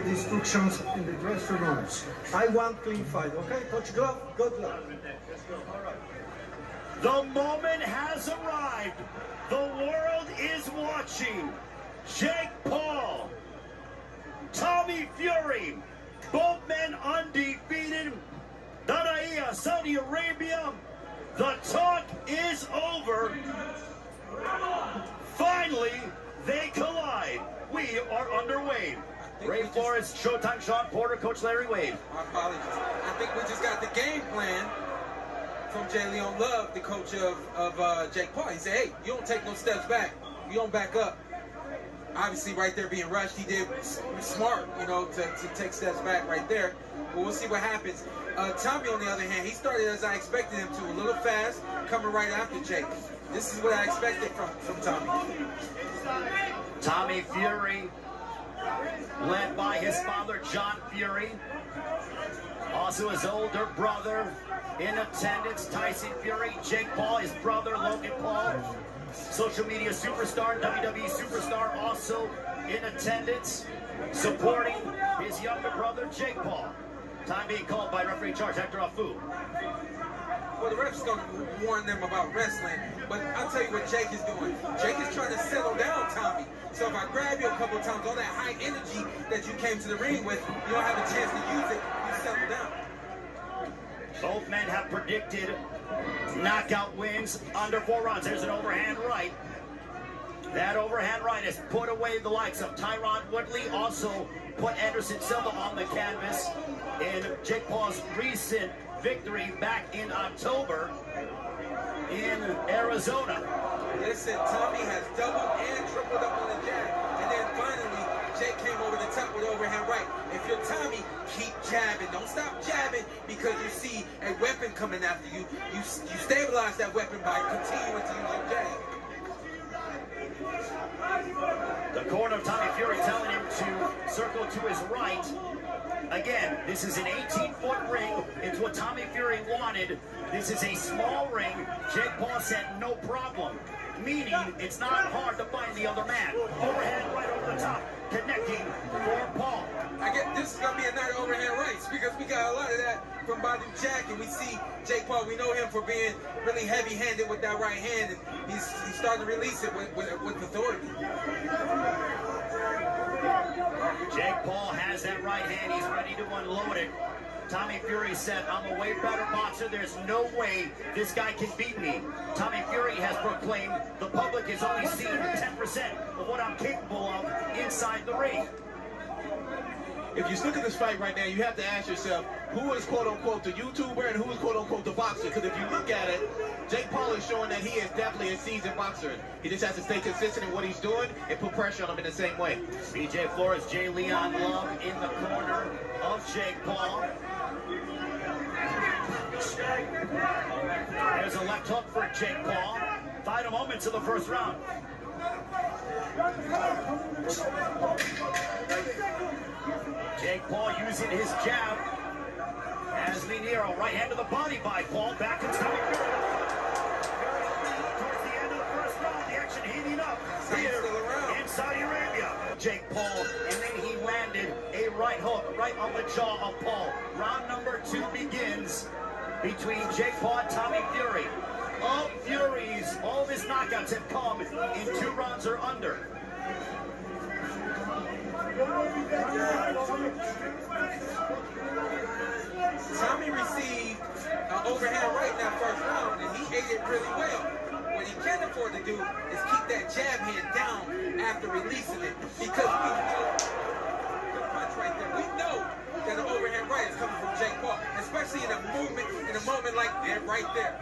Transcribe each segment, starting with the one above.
the instructions in the dressing rooms. I want clean fight, okay? Coach Glove, good luck. The moment has arrived. The world is watching. Jake Paul, Tommy Fury, both men undefeated. Daraya, Saudi Arabia. The talk is over. Finally, they collide. We are underway. Ray Flores, Showtime, Sean Porter, Coach Larry Wade. My apologies. I think we just got the game plan from Jay Leon Love, the coach of Jake Paul. He said, hey, you don't take no steps back. You don't back up. Obviously, right there being rushed, he did smart, you know, to take steps back right there. But we'll see what happens. Tommy, on the other hand, he started as I expected him to, a little fast, coming right after Jake. This is what I expected from Tommy. Tommy Fury, led by his father, John Fury. Also his older brother in attendance, Tyson Fury. Jake Paul, his brother, Logan Paul. Social media superstar, WWE superstar, also in attendance, supporting his younger brother, Jake Paul. Time being called by referee in charge, Hector Afu. Well, the ref's going to warn them about wrestling, but I'll tell you what Jake is doing. Jake is trying to settle down Tommy. So if I grab you a couple of times, all that high energy that you came to the ring with, you don't have a chance to use it, you settle down. Both men have predicted knockout wins under 4 rounds. There's an overhand right. That overhand right has put away the likes of Tyron Woodley, also put Anderson Silva on the canvas in Jake Paul's recent victory back in October in Arizona. Listen, Tommy has doubled and tripled up on the jab, and then finally Jake came over the top with overhand right. If you're Tommy, keep jabbing. Don't stop jabbing because you see a weapon coming after you. You stabilize that weapon by continuing to use your jab. The corner of Tommy Fury telling him to circle to his right. Again, this is an 18-foot ring. It's what Tommy Fury wanted. This is a small ring. Jake Paul said no problem, meaning it's not hard to find the other man. Overhead right over the top, connecting for Paul. I get this is gonna be a night of overhand rights because we got a lot of that from Badu Jack, and we see Jake Paul. We know him for being really heavy-handed with that right hand, and he's starting to release it with authority. Jake Paul has that right hand. He's ready to unload it. Tommy Fury said, I'm a way better boxer. There's no way this guy can beat me. Tommy Fury has proclaimed the public has only seen 10% of what I'm capable of inside the ring. If you look at this fight right now, you have to ask yourself, who is quote-unquote the YouTuber and who is quote-unquote the boxer? Because if you look at it, Jake Paul is showing that he is definitely a seasoned boxer. He just has to stay consistent in what he's doing and put pressure on him in the same way. BJ Flores, Jay Leon Love in the corner of Jake Paul. There's a left hook for Jake Paul. Final moments of the first round. Jake Paul using his jab as Minero, right hand to the body by Paul, back to Tommy Fury. Towards the end of the first round, the action heating up here in Saudi Arabia. Jake Paul, and then he landed a right hook right on the jaw of Paul. Round number 2 begins between Jake Paul and Tommy Fury. Of Fury's, all of his knockouts have come in 2 rounds or under. Tommy received an overhand right in that first round, and he ate it really well. What he can't afford to do is keep that jab hand down after releasing it, because we know the punch right there. We know that an overhand right is coming from Jake Paul, especially in a moment like that right there.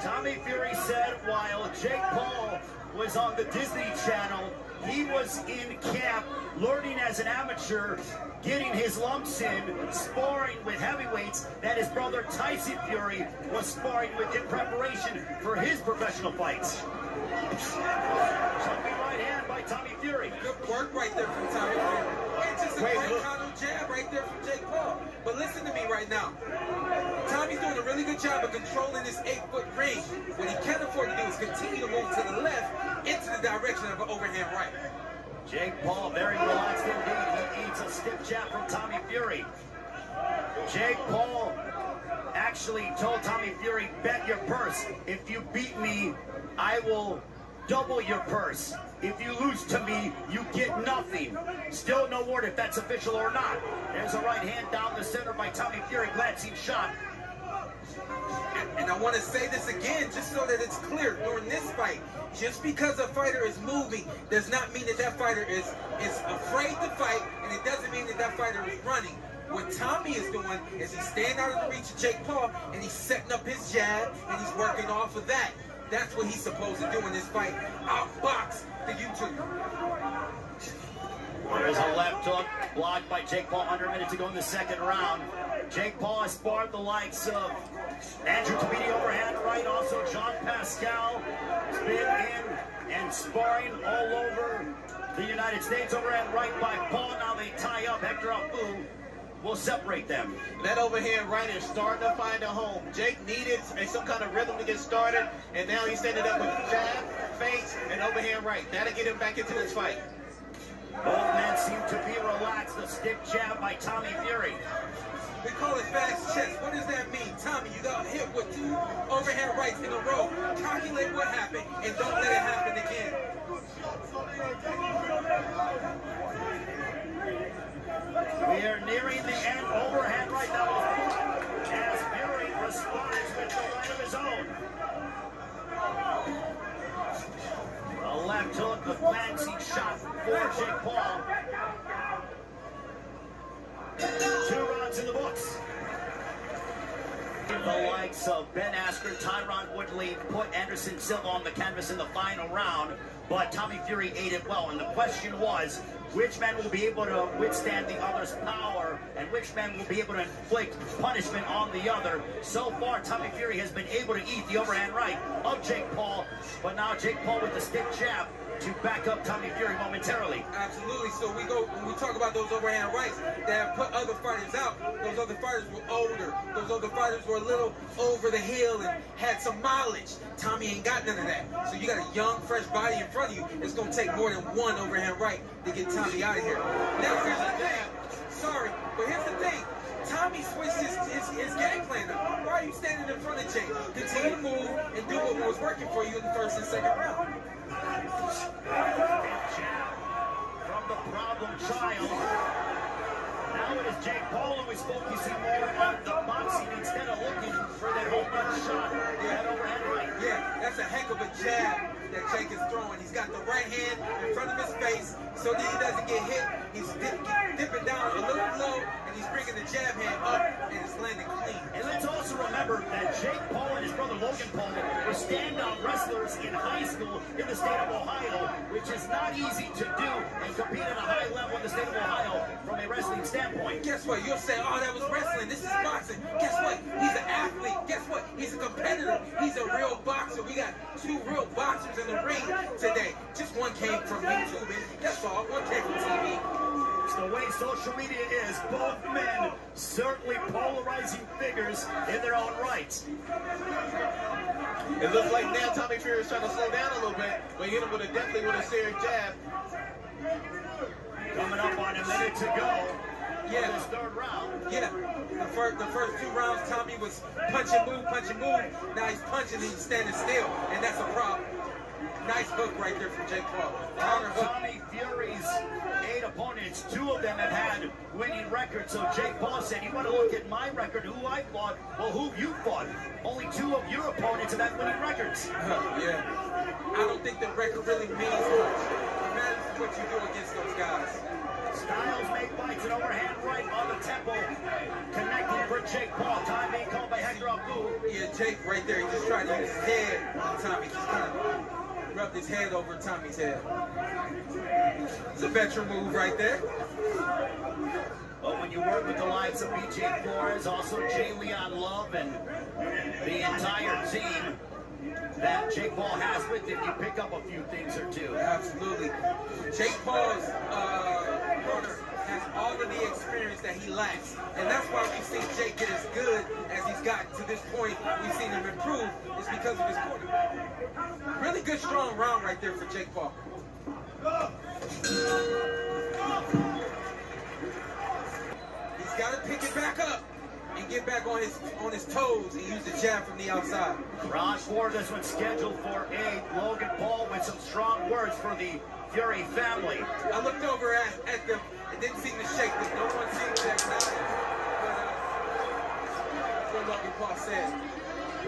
Tommy Fury said while Jake Paul was on the Disney Channel, he was in camp learning as an amateur, getting his lumps in, sparring with heavyweights that his brother Tyson Fury was sparring with in preparation for his professional fights. Jumping right hand by Tommy Fury. Good work right there from Tommy Fury. And just a great counter jab right there from Jake Paul. But listen to me right now. Tommy's doing a really good job of controlling this 8-foot ring. What he can't afford to do is continue to move to the left into the direction of an overhand right. Jake Paul very relaxed indeed. He eats a stiff jab from Tommy Fury. Jake Paul actually told Tommy Fury, bet your purse. If you beat me, I will double your purse. If you lose to me, you get nothing. Still no word if that's official or not. There's a right hand down the center by Tommy Fury, glancing shot. And I want to say this again, just so that it's clear, during this fight, just because a fighter is moving does not mean that that fighter is afraid to fight, and it doesn't mean that that fighter is running. What Tommy is doing is he's staying out of the reach of Jake Paul, and he's setting up his jab, and he's working off of that. That's what he's supposed to do in this fight. Outbox the YouTube. There's a left hook blocked by Jake Paul under a minute to go in the second round. Jake Paul has sparred the likes of Andrew Tabiti overhand right, also John Pascal has been in and sparring all over the United States. Overhand right by Paul. Now they tie up. Hector Abu will separate them. That overhand right is starting to find a home. Jake needed some kind of rhythm to get started, and now he's setting it up with jab, feints, and overhand right. That'll get him back into this fight. Both men seem to be relaxed. The stick jab by Tommy Fury. We call it fast chess. What does that mean? Tommy, you got hit with 2 overhand rights in a row. Calculate what happened and don't let it happen again. We are nearing the end. Overhand right now as Fury responds with the right of his own. A left hook, the fancy shot for Jake Paul. 2 rounds in the books. The likes of Ben Askren, Tyron Woodley put Anderson Silva on the canvas in the final round, but Tommy Fury ate it well. And the question was, which man will be able to withstand the other's power, and which man will be able to inflict punishment on the other? So far, Tommy Fury has been able to eat the overhand right of Jake Paul, but now Jake Paul with the stick jab to back up Tommy Fury momentarily. Absolutely. So when we talk about those overhand rights that have put other fighters out, those other fighters were older. Those other fighters were a little over the hill and had some mileage. Tommy ain't got none of that. So you got a young, fresh body in front of you. It's going to take more than 1 overhand right to get Tommy out of here. Now here's the thing. Sorry, but here's the thing. Tommy switched his game plan up. Why are you standing in front of Jake? Continue to move and do what was working for you in the first and second round. Jab from the problem child. Now it is Jake Paul who is focusing more on the boxing instead of looking for that home run shot. That overhand right. Yeah, that's a heck of a jab that Jake is throwing. He's got the right hand in front of his face so that he doesn't get hit. He's dipping down a little low, and he's bringing the jab hand up, and it's landing clean. And let's also remember that Jake Paul and his brother Logan Paul were stand-up wrestlers in high school in the state of Ohio, which is not easy to do and compete at a high level in the state of Ohio from a wrestling standpoint. Guess what? You'll say, oh, that was wrestling. This is boxing. Guess what? He's an athlete. Guess what? He's a competitor. He's a real boxer. We got 2 real boxers in the ring today. Just one came from YouTube, and that's all. One came from TV. It's the way social media is. Both men certainly polarizing figures in their own rights. It looks like now Tommy Fury is trying to slow down a little bit, but he hit him with definitely with a serious jab. Coming up on a minute to go. Yeah. This 3rd round. Yeah. The first 2 rounds, Tommy was punch and move, punch and move. Now he's punching and he's standing still, and that's a problem. Nice hook right there from Jake Paul. Counter hook. Tommy Fury's 8 opponents, 2 of them have had winning records. So Jake Paul said, you want to look at my record, who I fought? Well, who you fought? Only 2 of your opponents have had winning records. Yeah. I don't think the record really means much. It matters what you do against those guys. Styles make fights, an overhand right on the temple. Connecting for Jake Paul. Time being called by Hector Abu. Yeah, Jake right there. He just tried to use his head on Tommy. Just kind of rubbed his head over Tommy's head. It's a veteran move right there. But when you work with the likes of BJ Flores, also Jay Leon Love, and the entire team that Jake Paul has with him, you pick up a few things or 2. Absolutely. Jake Paul's corner has all of the experience that he lacks. And that's why we've seen Jake get as good as he's gotten to this point. We've seen him improve. It's because of his corner. Really good, strong round right there for Jake Paul. back on his toes and use the jab from the outside. Round 4, this one's scheduled for 8. Logan Paul with some strong words for the Fury family. I looked over at them and didn't seem to shake them. No one seemed to acknowledge what Logan Paul said.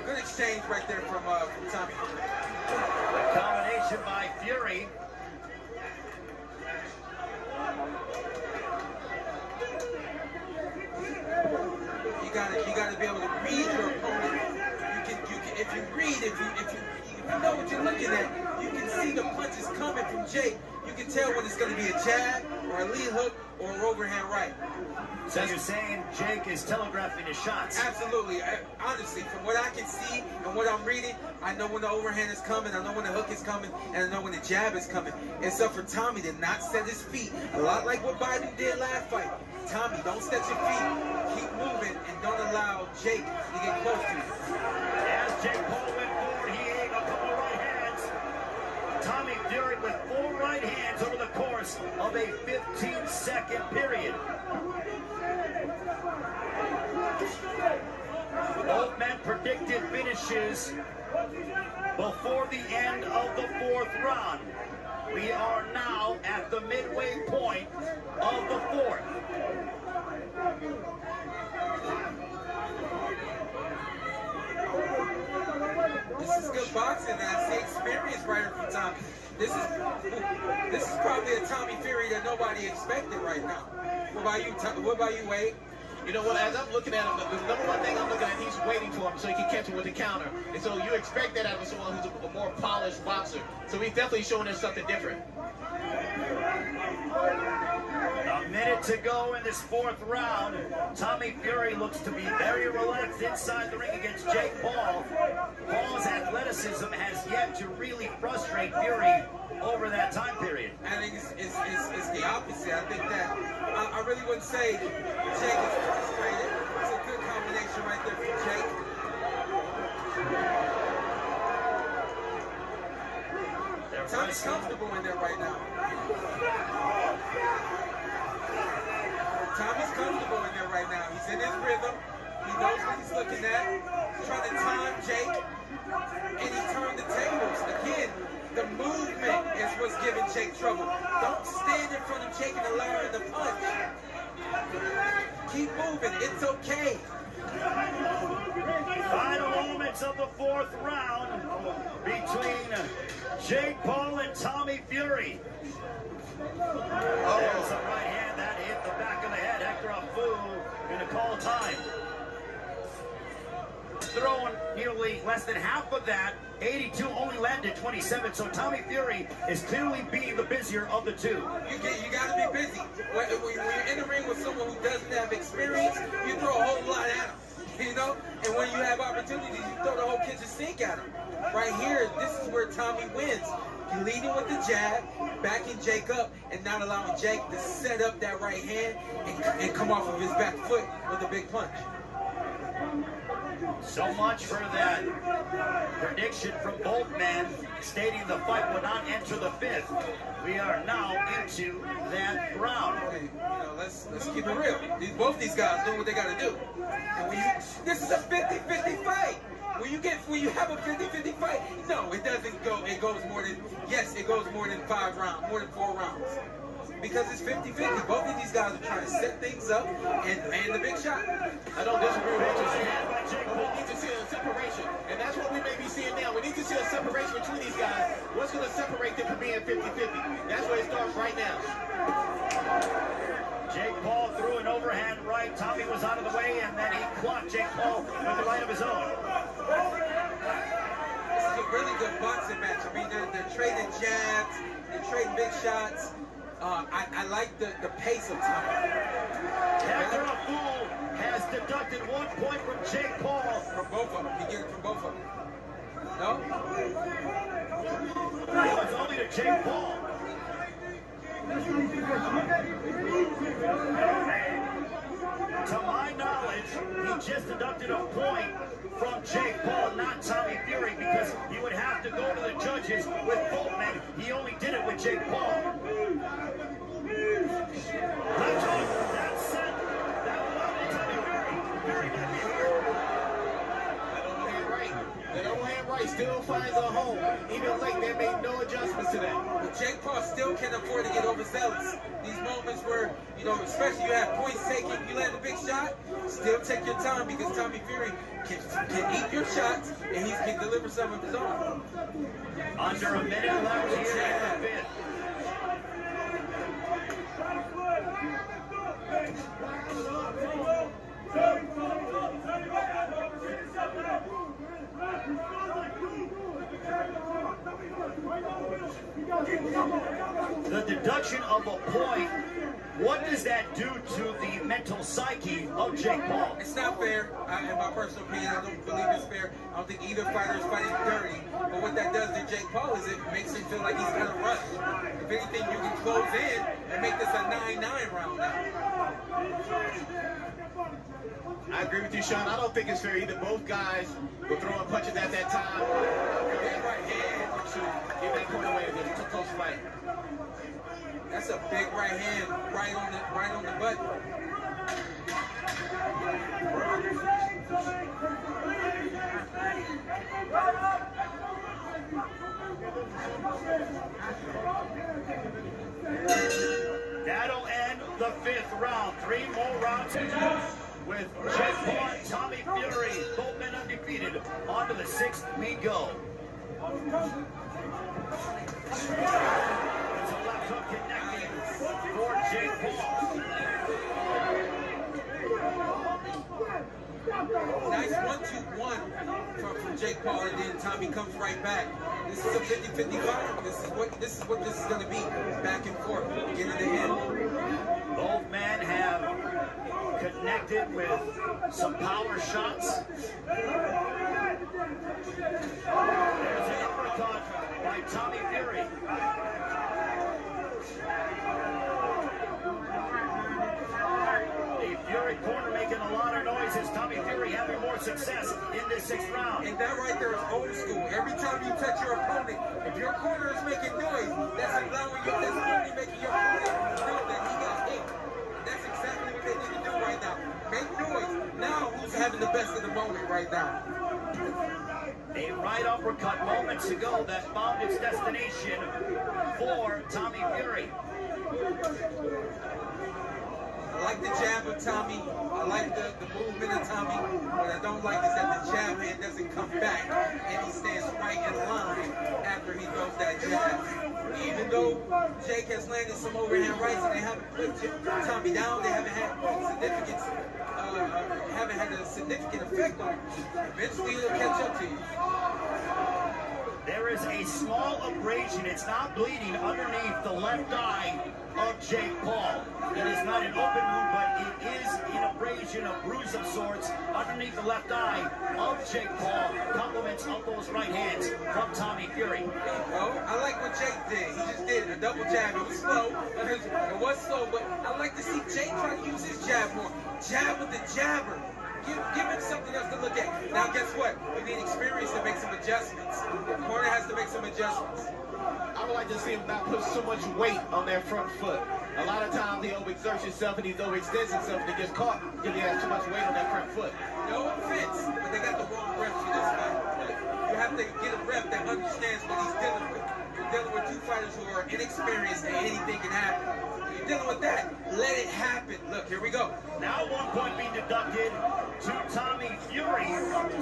Good exchange right there from Tommy. A combination by Fury. You gotta be able to read your opponent. If you know what you're looking at, you can see the punches coming from Jake. You can tell when it's going to be a jab or a lead hook or an overhand right. So you're saying Jake is telegraphing his shots? Absolutely. Honestly, from what I can see and what I'm reading, I know when the overhand is coming, I know when the hook is coming, and I know when the jab is coming. It's up for Tommy to not set his feet. A lot like what Biden did last fight. Tommy, don't set your feet. Keep moving and don't allow Jake to get close to you. As Jake Paul went forward, he ate a couple right hands. Tommy Fury with 4 right hands over the course of a 15-second period. Both men predicted finishes before the end of the 4th round. We are now at the midway point of the 4th. This is good boxing, and I see experience right here from Tommy. This is probably a Tommy Fury that nobody expected right now. What about you, Wade? You know what, as I'm looking at him, the number one thing I'm looking at, he's waiting for him so he can catch him with the counter. And so you expect that out of someone who's a more polished boxer. So he's definitely showing us something different. A minute to go in this 4th round. Tommy Fury looks to be very relaxed inside the ring against Jake Paul. Paul's athleticism has yet to really frustrate Fury over that time period. I think it's the opposite. I think that I really wouldn't say Jake is frustrated. It's a good combination right there for Jake. Tommy's comfortable in there right now. Tommy's comfortable in there right now. He's in his rhythm. He knows what he's looking at. He's trying to time Jake, and he turned the tables. Again, the movement is what's giving Jake trouble. Don't stand in front of Jake and allow him to punch. Keep moving. It's okay. Final moments of the 4th round between Jake Paul and Tommy Fury. There's a right hand that hit the back of the head. Hector Afu going to call time. Throwing nearly less than half of that. 82 only landed 27, so Tommy Fury is clearly being the busier of the two. You got to be busy. When you're in the ring with someone who doesn't have experience, you throw a whole lot at them, you know? And when you have opportunities, you throw the whole kitchen sink at them. Right here, this is where Tommy wins. Leading with the jab, backing Jake up, and not allowing Jake to set up that right hand and come off of his back foot with a big punch. So much for that prediction from both men, stating the fight would not enter the 5th. We are now into that round. Hey, let's keep it real. Both these guys do what they got to do. And this is a 50-50 fight. When you have a 50-50 fight, no, it doesn't go. It goes more than, yes, it goes more than 5 rounds, more than 4 rounds. Because it's 50-50. Both of these guys are trying to set things up and land the big shot. I don't disagree with what you're saying, but we need to see a separation. And that's what we may be seeing now. We need to see a separation between these guys. What's going to separate them from being 50-50? That's where it starts right now. Jake Paul threw an overhand right. Tommy was out of the way, and then he clocked Jake Paul with the right of his own. This is a really good boxing match. I mean, they're trading jabs, they're trading big shots. I like the pace of Tommy. Hector Afu has deducted 1 point from Jake Paul. From both of them. He gets it from both of them. No? It was only to Jake Paul. To my knowledge, he just deducted a point from Jake Paul, not Tommy Fury, because he would have to go to the judges with both men. He only did it with Jake Paul. That's it. That will allow Tommy Fury. Fury might be still finds a home. Even late, they made no adjustments to that. But Jake Paul still can't afford to get overzealous. These moments where, you know, especially you have points taken, you land a big shot, still take your time because Tommy Fury can eat your shots and he can deliver some of his own. Under a minute left here in the fifth. The deduction of a point, what does that do to the mental psyche of Jake Paul? It's not fair. In my personal opinion, I don't believe it's fair. I don't think either fighter is fighting dirty. But what that does to Jake Paul is it makes him feel like he's got to rush. If anything, you can close in and make this a 9-9 round now. I agree with you, Sean. I don't think it's fair either. Both guys were throwing punches at that time. That right hand to give that point away. It was a close fight. That's a big right hand, right on the button. That'll end the fifth round. 3 more rounds with Jake Paul and Tommy Fury, both men undefeated. On to the 6th we go. It's a left hook connecting for Jake Paul. Nice 1-2-1 from Jake Paul, and then Tommy comes right back. This is a 50-50 fight. This is what this is going to be. Back and forth, beginning to end. Both men have connected with some power shots. There's an uppercut by Tommy Fury. The Fury corner making a lot of noise as Tommy Fury having more success in this 6th round. And that right there is old school. Every time you touch your opponent, if your corner is making noise, that's allowing you, that's only making your opponent know that he got hit. And that's exactly what they need to do right now. Make noise. Now who's having the best of the moment right now? A right uppercut moments ago that found its destination for Tommy Fury. I like the jab of Tommy. I like the movement of Tommy. What I don't like is that the jab hand doesn't come back and he stands right in line after he throws that jab. Even though Jake has landed some overhand rights and they haven't put Tommy down, they haven't had a significant effect on him. Eventually it'll catch up to you. There is a small abrasion. It's not bleeding underneath the left eye of Jake Paul. It is not an open wound, but it is an abrasion, a bruise of sorts underneath the left eye of Jake Paul. Compliments of those right hands from Tommy Fury. Well, I like what Jake did. He just did a double jab. It was slow. It was slow, but I like to see Jake try to use his jab more. Jab with the jabber. Give him something else to look at. Now, guess what? We need experience to make some adjustments. The corner has to make some adjustments. I would like to see him not put so much weight on that front foot. A lot of times he overexerts himself and he overextends himself and he gets caught because he has too much weight on that front foot. No offense, but they got the wrong ref for this fight. You have to get a ref that understands what he's dealing with. You're dealing with 2 fighters who are inexperienced and anything can happen. You're dealing with that. Let it happen. Look, here we go. Now 1 point being deducted to Tommy Fury.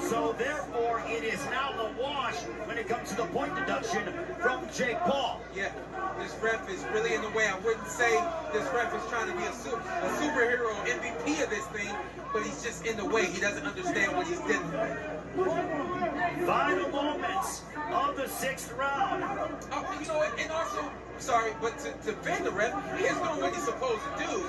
So therefore, it is now a wash when it comes to the point deduction from Jake Paul. Yeah, this ref is really in the way. I wouldn't say this ref is trying to be a superhero MVP of this thing, but he's just in the way. He doesn't understand what he's doing. Final moments of the 6th round. Oh, you know what? And also, sorry, but to defend the ref, he is doing what he's supposed to do.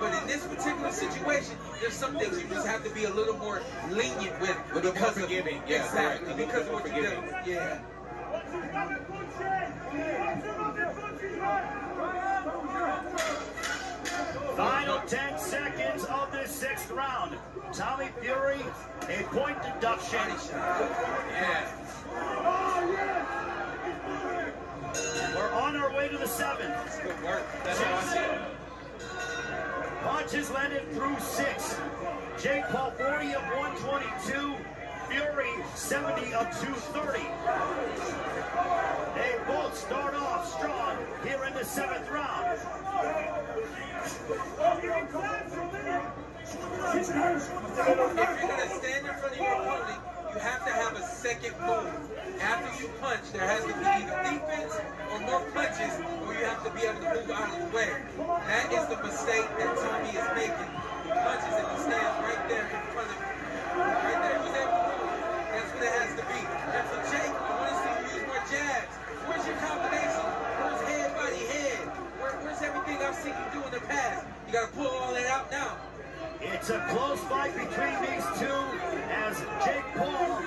But in this particular situation, there's some things you just have to be a little more lenient with because of forgiving. Yeah, exactly, right. because of what you did. Yeah. Final 10 seconds of this 6th round. Tommy Fury, a point deduction. Yeah. We're on our way to the 7th. Good work. That's awesome. Punches landed through 6. Jake Paul 40 of 122. Fury 70 of 230. They both start off strong here in the 7th round. If you're going to stand in front of your opponent, you have to have a second move. After you punch, there has to be either defense or more punches, or you have to be able to move out of the way. That is the mistake that Tommy is making. He punches and he stands right there in front of you. Right there, he was able to move. That's what it has to be. And for Jake, I want to see you use more jabs. Where's your combination? Where's head, body, head? Where's everything I've seen you do in the past? You got to pull all that out now. It's a close fight between these two as Jake Paul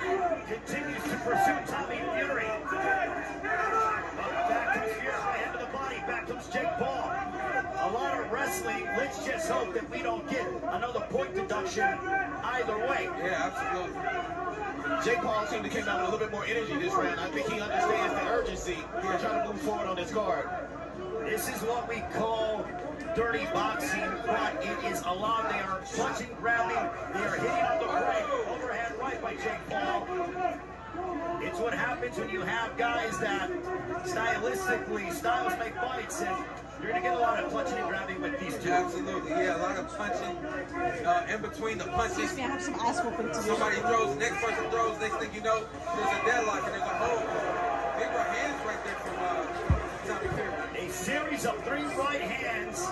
continues to pursue Tommy Fury. Back comes Fury, right hand to the body. Back comes Jake Paul. A lot of wrestling. Let's just hope that we don't get another point deduction either way. Yeah, absolutely. Jake Paul seemed to come out with a little bit more energy this round. I think he understands the urgency. He's trying to move forward on this card. This is what we call dirty boxing, but it is allowed. They are punching, grabbing, they are hitting on the right, overhand right by Jake Paul. It's what happens when you have guys that stylistically, styles make fights, and you're going to get a lot of punching and grabbing with these two. Absolutely, yeah, a lot of punching in between the punches. Excuse me, I have some ass whooping to do. Somebody throws, next person throws, next thing you know, there's a deadlock and there's a hold. Big right hands right there from Tommy Fury. A series of 3 right hands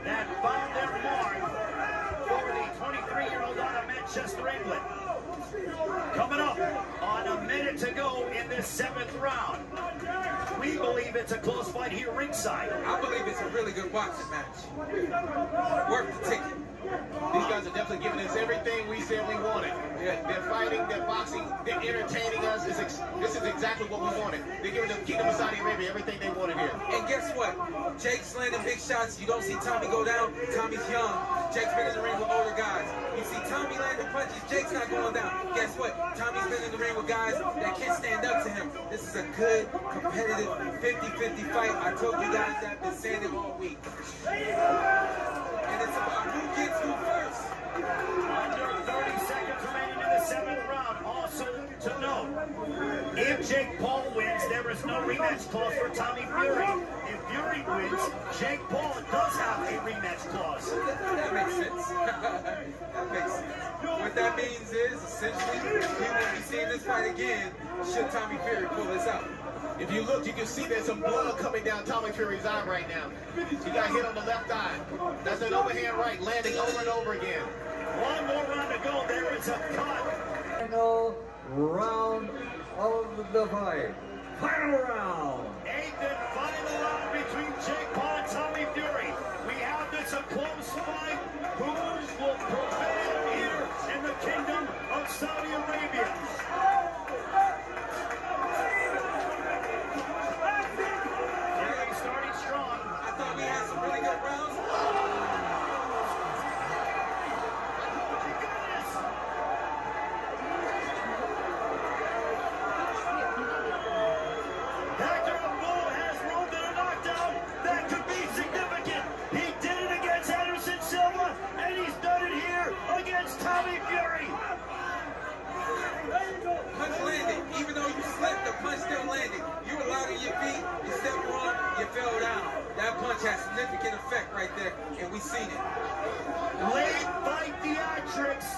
that found their mark for the 23-year-old out of Manchester, England. Coming up on a minute to go in this 7th round. We believe it's a close fight here ringside. I believe it's a really good boxing match. Worth the ticket. These guys are definitely giving us everything we said we wanted. They're fighting, they're boxing, they're entertaining us. This is exactly what we wanted. They're giving the Kingdom of Saudi Arabia everything they wanted here. And guess what? Jake's landing big shots. You don't see Tommy go down. Tommy's young. Jake's been in the ring with older guys. You see Tommy landing punches. Jake's not going down. Guess what? Tommy's been in the ring with guys that can't stand up to him. This is a good, competitive 50-50 fight. I told you guys that. I've been saying it all week. And it's about who gets who first. Under 30 seconds remaining in the 7th round. Also to note, if Jake Paul wins, there is no rematch clause for Tommy Fury. If Fury wins, Jake Paul does have a rematch clause. That makes sense. That makes sense. What that means is, essentially, we won't be seeing this fight again should Tommy Fury pull this out. If you look, you can see there's some blood coming down Tommy Fury's eye right now. He got hit on the left eye. That's an overhand right, landing over and over again. One more round to go. There is a cut. Final round of the fight. Final round. 8th and final round between Jake Paul and Tommy Fury. We have this a close fight. Who will prevail here in the Kingdom of Saudi Arabia? Fury starting strong. I thought we had some really good rounds. Hector Bull has rolled in a knockdown. That could be significant. He did it against Anderson Silva, and he's done it here against Tommy Fury. Punch landed. Even though you slipped, the punch still landed. You were light on your feet, you stepped wrong, you fell down. That punch has significant effect right there, and we seen it. Late fight theatrics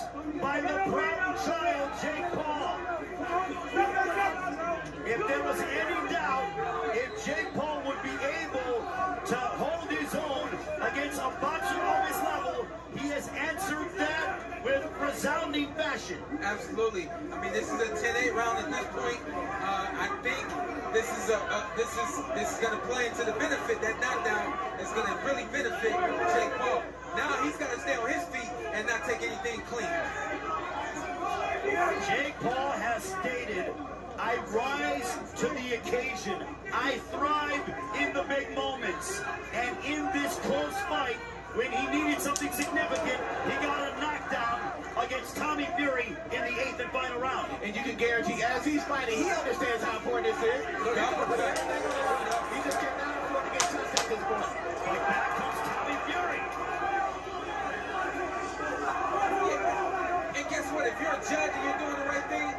by the proud child, Jake Paul. If there was any doubt if Jake Paul would be able to hold his own against a boxer of his level, he has answered that with resounding fashion. Absolutely. I mean, this is a 10-8 round at this point. I think this is going to play into the benefit. That knockdown is going to really benefit Jake Paul. Now he's got to stay on his feet and not take anything clean. Jake Paul has stated, I rise to the occasion. I thrive in the big moments. And in this close fight, when he needed something significant, he got a knockdown against Tommy Fury in the 8th and final round. And you can guarantee, as he's fighting, he understands how important this is. He just cannot afford to get touched at this point. But back comes Tommy Fury. And guess what? If you're a judge and you're doing the right thing,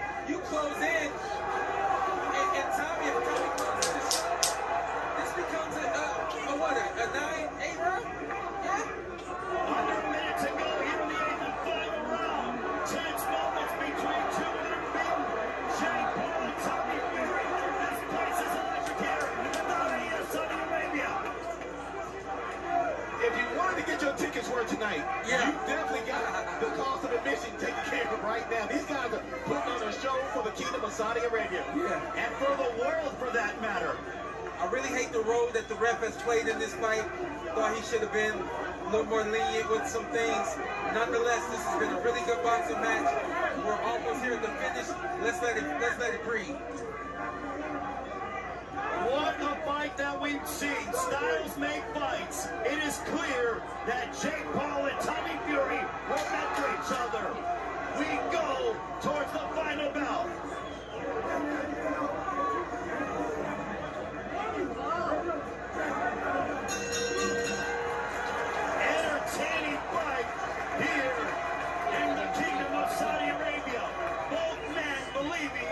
Arabia. Yeah. And for the world, for that matter. I really hate the role that the ref has played in this fight. Thought he should have been a little more lenient with some things. Nonetheless, this has been a really good boxing match. We're almost here at the finish. Let's let it breathe. What a fight that we've seen. Styles make fights. It is clear that Jake Paul and Tommy Fury were meant for each other. We go towards the final bout. Entertaining fight here in the Kingdom of Saudi Arabia. Both men believing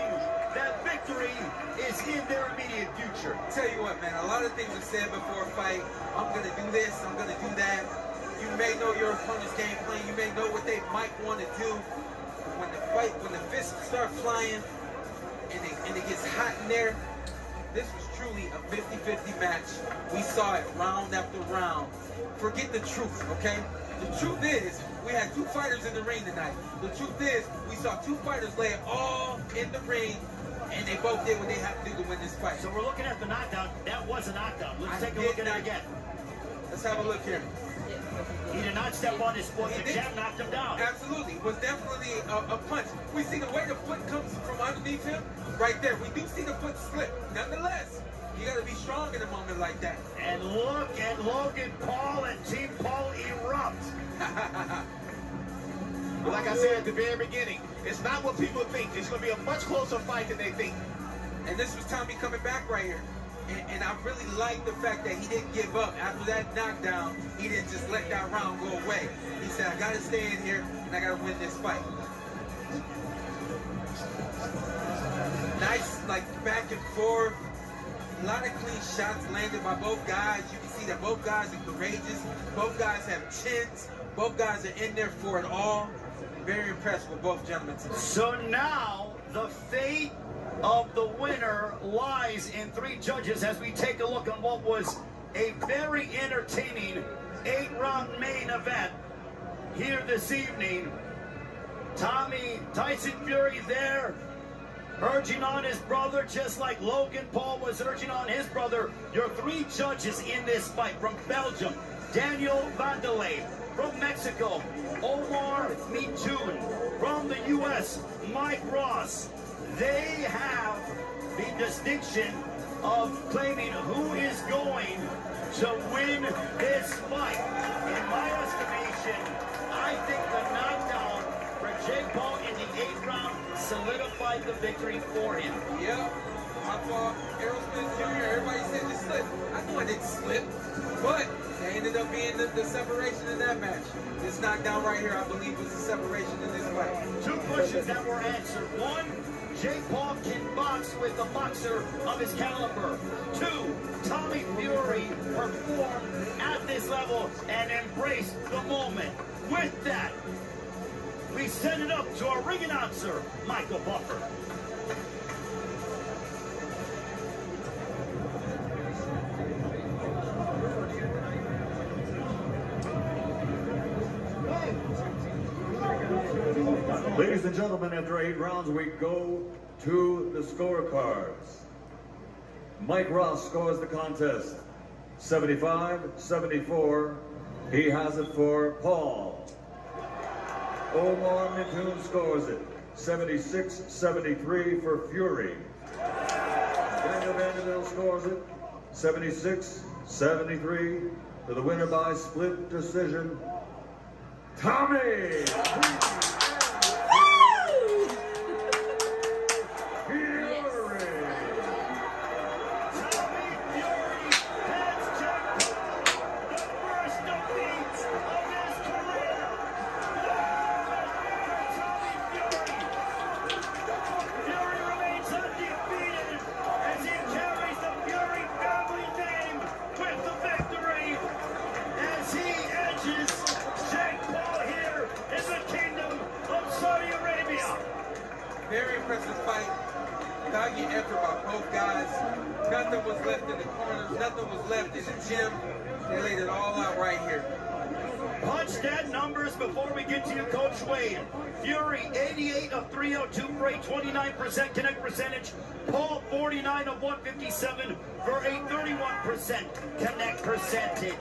that victory is in their immediate future. Tell you what, man, a lot of things are said before a fight. I'm going to do this, I'm going to do that. You may know your opponent's game plan. You may know what they might want to do. When the fists start flying and it gets hot in there, this was truly a 50-50 match. We saw it round after round. Forget the truth, okay? The truth is, we had two fighters in the ring tonight. The truth is, we saw two fighters lay it all in the ring, and they both did what they had to do to win this fight. So we're looking at the knockdown. That was a knockdown. Let's take a look at it again. Let's have a look here. He did not step on his foot. The jab knocked him down. Absolutely. It was definitely a punch. We see the way the foot comes from underneath him right there. We do see the foot slip. Nonetheless, you got to be strong in a moment like that. And look at Logan Paul and Team Paul erupt. But like I said at the very beginning, it's not what people think. It's going to be a much closer fight than they think. And this was Tommy coming back right here. And I really like the fact that he didn't give up. After that knockdown, he didn't just let that round go away. He said, I got to stay in here, and I got to win this fight. Nice, like, back and forth. A lot of clean shots landed by both guys. You can see that both guys are courageous. Both guys have chins. Both guys are in there for it all. Very impressed with both gentlemen today. So now the fate of the winner lies in three judges as we take a look on what was a very entertaining 8-round main event here this evening. Tyson Fury there urging on his brother, just like Logan Paul was urging on his brother. Your three judges in this fight: from Belgium, Daniel Vanderlei; from Mexico, Omar Mitoun; from the U.S., Mike Ross. They have the distinction of claiming who is going to win this fight. In my estimation, I think the knockdown for Jake Paul in the 8th round solidified the victory for him. Yep. I thought Aerosmith Jr., everybody said it slipped. I know it didn't slip, but they ended up being the separation in that match. This knockdown right here, I believe, was the separation in this fight. Two questions that were answered. One, Jake Paul can box with a boxer of his caliber. Two, Tommy Fury performed at this level and embraced the moment. With that, we send it up to our ring announcer, Michael Buffer. Ladies and gentlemen, after 8 rounds, we go to the scorecards. Mike Ross scores the contest 75-74. He has it for Paul. Omar Mitoun scores it 76-73 for Fury. Daniel Vanderbilt scores it 76-73 for the winner by split decision, Tommy Very impressive fight. Valiant effort by both guys. Nothing was left in the corners. Nothing was left in the gym. They laid it all out right here. Punch that numbers before we get to you, Coach Wade. Fury, 88 of 302 for a 29% connect percentage. Paul, 49 of 157 for a 31% connect percentage.